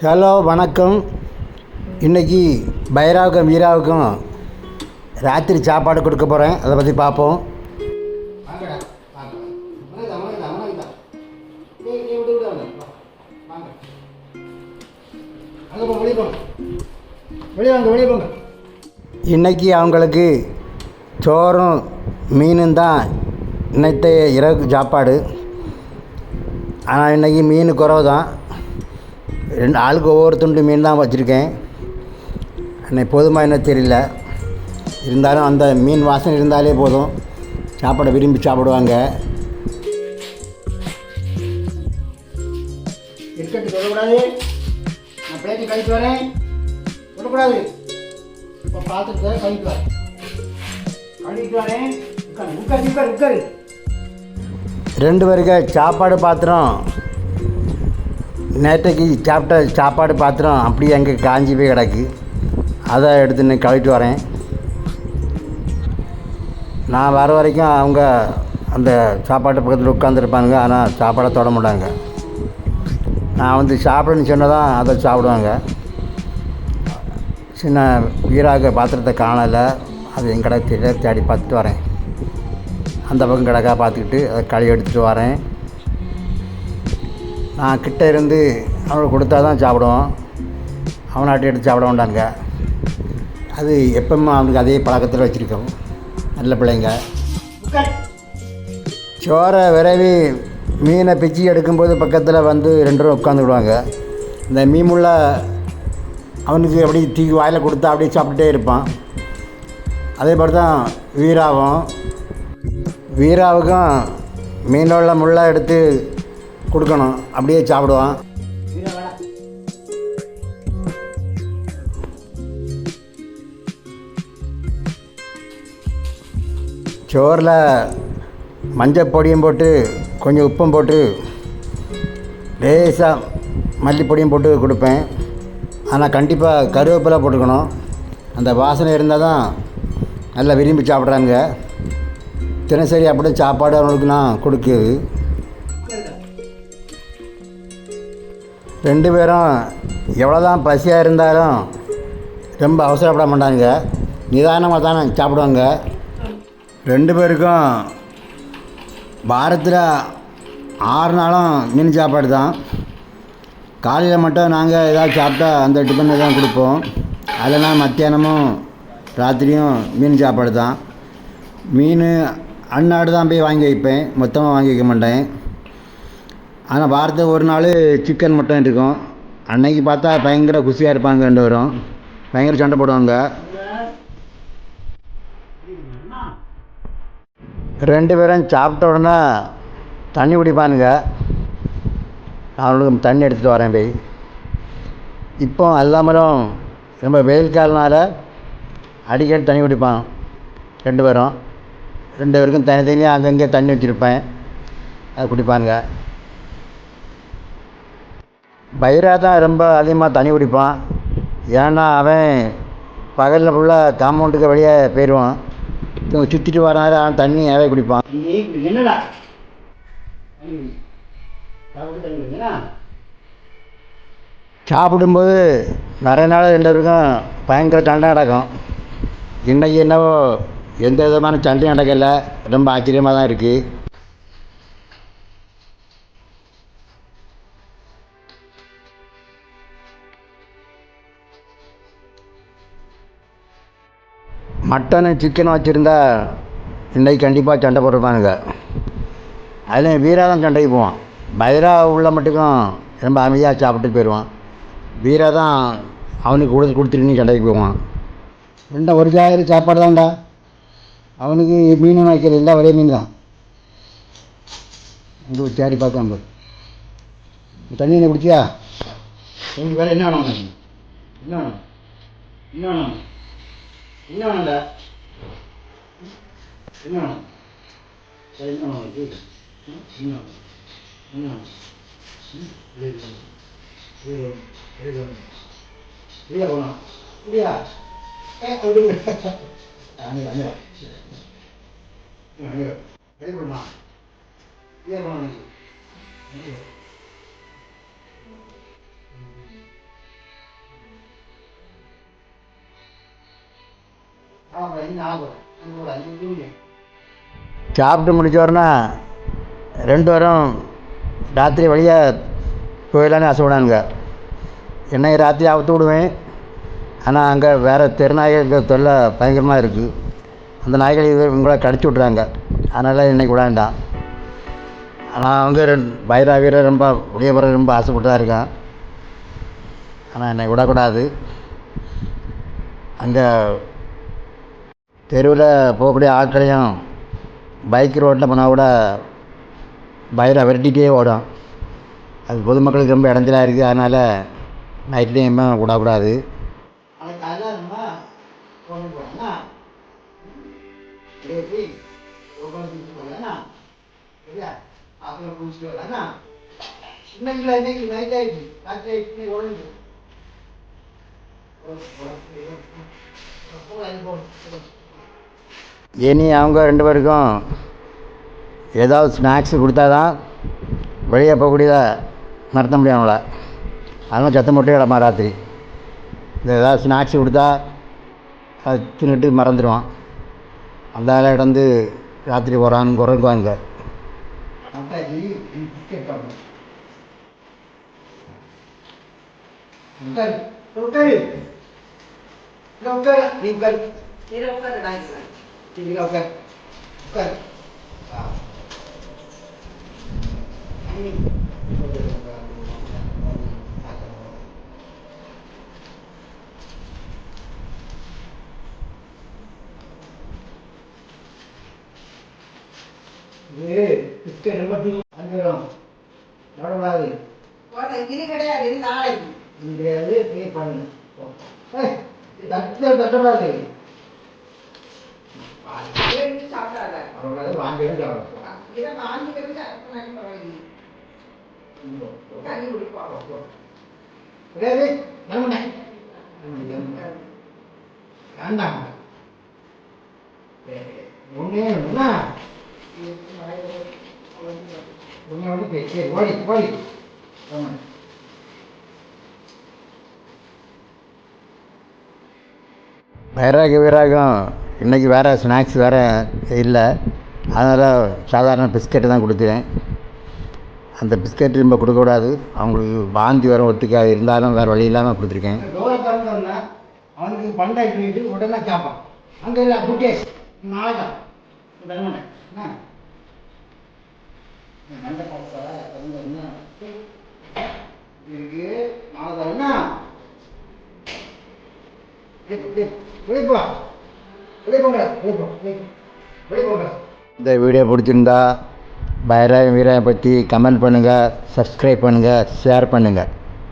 Hello வணக்கம். இன்றைக்கி பைராவுக்கும் வீராவுக்கும் ராத்திரி சாப்பாடு கொடுக்க போகிறேன். அதை பற்றி பார்ப்போம். இன்றைக்கி அவங்களுக்கு சோறும் மீனும் தான் இன்னைத்த இரவு சாப்பாடு. ஆனால் இன்றைக்கி மீன் குறவு தான். ரெண்டு ஆளுக்கு ஒவ்வொரு துண்டு மீன் தான் வச்சுருக்கேன். அன்றைக்கி போதுமா என்ன தெரியல. இருந்தாலும் அந்த மீன் வாசனை இருந்தாலே போதும், சாப்பாடை விரும்பி சாப்பிடுவாங்க. இருக்கட்டு சொல்லக்கூடாது. நான் பிளேட்டு கழித்து வரேன். சொல்லக்கூடாது. இப்போ பார்த்துட்டு கழித்து வரேன். கழித்து வரேன். உட்காரு. ரெண்டு பேருக்கு சாப்பாடு பாத்திரம், நேற்றைக்கு சாப்பிட்ட சாப்பாடு பாத்திரம் அப்படியே அங்கே காஞ்சி போய் கிடக்கு. அதை எடுத்து கழிட்டு வரேன். நான் வர வரைக்கும் அவங்க அந்த சாப்பாட்டு பக்கத்தில் உட்காந்துருப்பாங்க. ஆனால் சாப்பாடை தொட மாட்டாங்க. நான் சாப்பிடுன்னு சொன்னதான் அதை சாப்பிடுவாங்க. சின்ன வீராக பாத்திரத்தை காணலை. அது என் கடை தேடி பார்த்துட்டு வரேன். அந்த பக்கம் கிடக்கா பார்த்துக்கிட்டு அதை கழுவி எடுத்துகிட்டு வரேன். நான் கிட்டே இருந்து அவனுக்கு கொடுத்தா தான் சாப்பிடுவோம். அவனாட்டி எடுத்து சாப்பிட மாட்டாங்க. அது எப்பவுமே அவனுக்கு அதே பழக்கத்தில் வச்சுருக்கோம். நல்ல பிள்ளைங்க. சோறை விரவி மீனை பிச்சு எடுக்கும்போது பக்கத்தில் ரெண்டு பேரும் உட்காந்துக்கிடுவாங்க. இந்த மீமுள்ள அவனுக்கு அப்படி தூக்கி வாயில் கொடுத்தா அப்படியே சாப்பிட்டுட்டே இருப்பான். அதே மாதிரி தான் வீராவுக்கும் மீனோட முள்ளை எடுத்து கொடுக்கணும். அப்படியே சாப்பிடுவான். சோறில் மஞ்சள் பொடியும் போட்டு கொஞ்சம் உப்பும் போட்டு லேசாக மல்லிப்பொடியும் போட்டு கொடுப்பேன். ஆனால் கண்டிப்பாக கருவேப்பிலை போட்டுக்கணும். அந்த வாசனை இருந்தால் தான் நல்லா விரும்பி சாப்பிட்றாங்க. தினசரி அப்படியே சாப்பாடு அவங்களுக்கு நான் கொடுக்குது. ரெண்டு பேரும் எவ்வளோ தான் பசியாக இருந்தாலும் ரொம்ப அவசரப்பட மாட்டாங்க. நிதானமாக தானே சாப்பிடுவாங்க. ரெண்டு பேருக்கும் வாரத்தில் 6 நாளும் மீன் சாப்பாடு தான். காலையில் மட்டும் நாங்கள் ஏதாவது சாப்பிட்டா அந்த டிஃபனை தான் கொடுப்போம். இல்லைனா மத்தியானமும் ராத்திரியும் மீன் சாப்பாடு தான். மீன் அன்னாடு தான் போய் வாங்கி வைப்பேன். மொத்தமாக வாங்கி வைக்க மாட்டேன். ஆனால் வாரத்துக்கு ஒரு நாள் சிக்கன் மட்டும் இருக்கும். அன்னைக்கு பார்த்தா பயங்கர குஷியாக இருப்பாங்க. ரெண்டு பேரும் பயங்கர சண்டை போடுவாங்க. ரெண்டு பேரும் சாப்பிட்ட உடனே தண்ணி குடிப்பானுங்க. அவங்களுக்கு தண்ணி எடுத்துகிட்டு வரேன் போய். இப்போ எல்லாமலும் ரொம்ப வெயில் காலனால அடிக்கடி தண்ணி குடிப்பான். ரெண்டு பேருக்கும் தனித்தனியாக அங்கங்கே தண்ணி வச்சுருப்பேன். அதை குடிப்பானுங்க. பைரா தான் ரொம்ப அதிகமாக தண்ணி குடிப்பான். ஏன்னா அவன் பகலில் ஃபுல்லாக காம்பவுண்டுக்கு வெளியே போயிடுவான். சுற்றிட்டு வரனால அவன் தண்ணி ஏவே குடிப்பான். என்னடா சாப்பிடும்போது நிறைய நாள் ரெண்டு பேருக்கும் பயங்கர சண்டை நடக்கும். இன்றைக்கி என்னவோ எந்த விதமான சண்டையும் நடக்கலை. ரொம்ப ஆச்சரியமாக தான் இருக்குது. மட்டனு சிக்கன் வச்சுருந்தா இன்றைக்கி கண்டிப்பாக சண்டை போட்டுருப்பானுங்க. அதுலேயும் வீரா தான் சண்டைக்கு போவான். பைரா உள்ள மட்டுக்கும் ரொம்ப அமைதியாக சாப்பிட்டு போயிடுவான். வீரா தான் அவனுக்கு கொடுத்துட்டு சண்டைக்கு போவான். ரெண்டா ஒரு ஜாயிரம் சாப்பாடு தான்டா. அவனுக்கு மீன் வைக்கிறது இல்லை, ஒரே மீன் தான். இங்கே சேரி பார்க்கலாம் போது தண்ணி என்ன குடிச்சியா? உங்களுக்கு வேறு என்ன வேணும்? என்ன வேணும்? என்ன வேணும்? என்ன வேணும்டா? என்ன வேணும்? சரி, என்ன வேணும்? என்ன வேணும்? இல்லையா போகணும் இல்லையா? வெளிப்படுமா? இல்லையா போகணும்? சாப்பிட்டு முடிச்சோடனே 2 பேரும் ராத்திரி வழியாக போயிடலான்னு ஆசைப்படானுங்க. என்னைக்கு ராத்திரி அவுத்து விடுவேன். ஆனால் அங்கே வேறு தெருநாய்கள் தொல்லை பயங்கரமாக இருக்குது. அந்த நாய்கள் இவங்கள கடிச்சு விட்றாங்க. அதனால் இன்றைக்கி விடாண்டான். ஆனால் அவங்க பைரா வீரர் ரொம்ப வெளியே போகிற ரொம்ப ஆசைப்பட்டு தான் இருக்கான். ஆனால் என்னை விடக்கூடாது. அங்கே தெருவில் போகக்கூடிய ஆட்களையும் பைக் ரோட்டில் போனால் கூட பைரா விரட்டிகிட்டே ஓடும். அது பொதுமக்களுக்கு ரொம்ப இடைஞ்சலாக இருக்குது. அதனால் நைட் டைமே விடக்கூடாது. இனி அவங்க 2 பேருக்கும் ஏதாவது ஸ்நாக்ஸு கொடுத்தா தான் வெளியே போகக்கூடியதை நடத்த முடியும் அவங்கள. அதெல்லாம் சத்தம் போட்டே கிடப்பா ராத்திரி. இந்த ஏதாவது ஸ்நாக்ஸு கொடுத்தா அது தின்னுட்டு மறந்துடுவான். அந்த ஆள் இடந்து ராத்திரி போகிறான்னு குறைக்குவாங்க. வீராகம் இன்றைக்கி வேறு ஸ்நாக்ஸ் வேறு இல்லை. அதனால் சாதாரண பிஸ்கெட்டு தான் கொடுத்தேன். அந்த பிஸ்கெட் ரொம்ப கொடுக்கக்கூடாது. அவங்களுக்கு வாந்தி வர ஒத்துக்காது. இருந்தாலும் வேறு வழி இல்லாமல் கொடுத்துருக்கேன். அவனுக்கு பண்டாயிட்டு உடனே கேட்பான். அங்கே இல்லை குட்டே நாளைக்கு இருக்கு நாளைக்கு இந்த வீடியோ பிடிச்சிருந்தா பைரா வீரா பற்றி கமெண்ட் பண்ணுங்கள், சப்ஸ்கிரைப் பண்ணுங்கள், ஷேர் பண்ணுங்கள்.